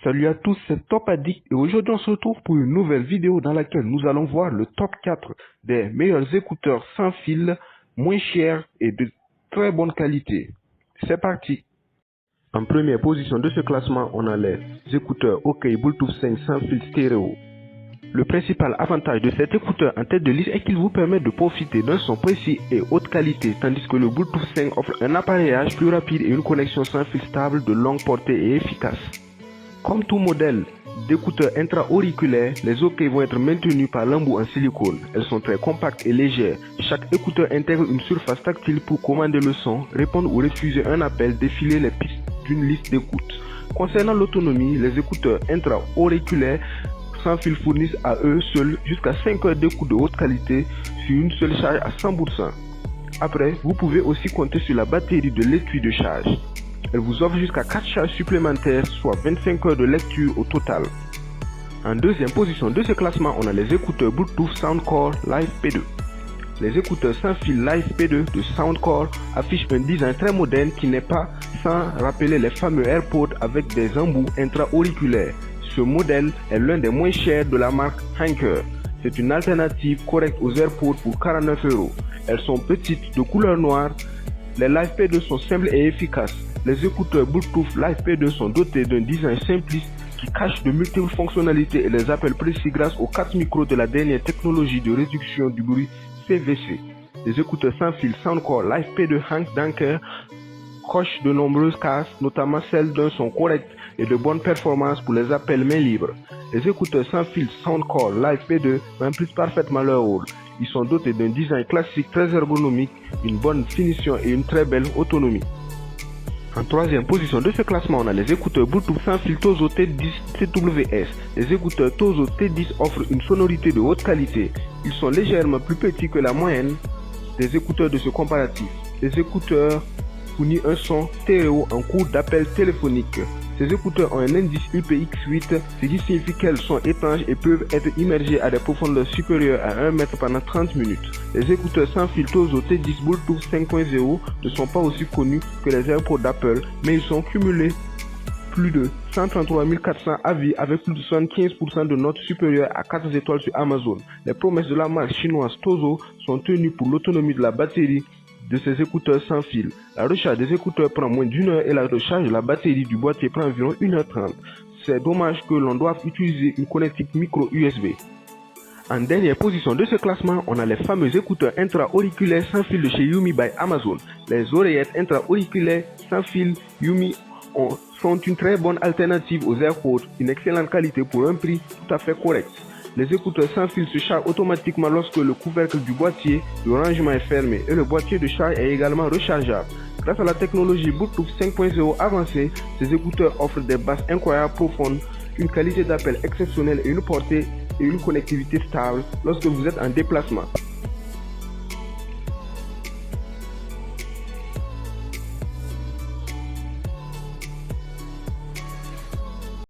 Salut à tous, c'est Top Addict et aujourd'hui on se retrouve pour une nouvelle vidéo dans laquelle nous allons voir le top 4 des meilleurs écouteurs sans fil, moins chers et de très bonne qualité. C'est parti! En première position de ce classement, on a les écouteurs OK Bluetooth 5 sans fil stéréo. Le principal avantage de cet écouteur en tête de liste est qu'il vous permet de profiter d'un son précis et haute qualité, tandis que le Bluetooth 5 offre un appareillage plus rapide et une connexion sans fil stable de longue portée et efficace. Comme tout modèle d'écouteurs intra-auriculaires, les OK vont être maintenus par l'embout en silicone. Elles sont très compactes et légères. Chaque écouteur intègre une surface tactile pour commander le son, répondre ou refuser un appel, défiler les pistes d'une liste d'écoute. Concernant l'autonomie, les écouteurs intra-auriculaires sans fil fournissent à eux seuls jusqu'à 5 heures d'écoute de haute qualité sur une seule charge à 100%. Après, vous pouvez aussi compter sur la batterie de l'étui de charge. Elle vous offre jusqu'à 4 charges supplémentaires, soit 25 heures de lecture au total. En deuxième position de ce classement, on a les écouteurs Bluetooth Soundcore Live P2. Les écouteurs sans fil Live P2 de Soundcore affichent un design très moderne qui n'est pas sans rappeler les fameux AirPods avec des embouts intra-auriculaires. Ce modèle est l'un des moins chers de la marque Anker. C'est une alternative correcte aux AirPods pour 49 €. Elles sont petites, de couleur noire. Les Live P2 sont simples et efficaces. Les écouteurs Bluetooth Live P2 sont dotés d'un design simpliste qui cache de multiples fonctionnalités et les appels précis grâce aux 4 micros de la dernière technologie de réduction du bruit CVC. Les écouteurs sans fil Soundcore Live P2 Anker cochent de nombreuses cases, notamment celle d'un son correct et de bonnes performances pour les appels main libre. Les écouteurs sans fil Soundcore Live P2 remplissent parfaitement leur rôle. Ils sont dotés d'un design classique très ergonomique, une bonne finition et une très belle autonomie. En troisième position de ce classement, on a les écouteurs Bluetooth sans fil Tozo T10 CWS. Les écouteurs Tozo T10 offrent une sonorité de haute qualité. Ils sont légèrement plus petits que la moyenne des écouteurs de ce comparatif. Les écouteurs fournissent un son stéréo en cours d'appel téléphonique. Ces écouteurs ont un indice IPX8, ce qui signifie qu'elles sont étanches et peuvent être immergées à des profondeurs supérieures à 1 mètre pendant 30 minutes. Les écouteurs sans fil Tozo T10 Bluetooth 5.0 ne sont pas aussi connus que les AirPods d'Apple, mais ils ont cumulé plus de 133 400 avis avec plus de 75% de notes supérieures à 4 étoiles sur Amazon. Les promesses de la marque chinoise Tozo sont tenues pour l'autonomie de la batterie de ces écouteurs sans fil. La recharge des écouteurs prend moins d'1 heure et la recharge de la batterie du boîtier prend environ 1h30. C'est dommage que l'on doive utiliser une connectique micro USB. En dernière position de ce classement, on a les fameux écouteurs intra-auriculaires sans fil de chez Yumi by Amazon. Les oreillettes intra-auriculaires sans fil Yumi sont une très bonne alternative aux AirPods, une excellente qualité pour un prix tout à fait correct. Les écouteurs sans fil se chargent automatiquement lorsque le couvercle du boîtier de rangement est fermé et le boîtier de charge est également rechargeable. Grâce à la technologie Bluetooth 5.0 avancée, ces écouteurs offrent des basses incroyables profondes, une qualité d'appel exceptionnelle et une portée et une connectivité stable lorsque vous êtes en déplacement.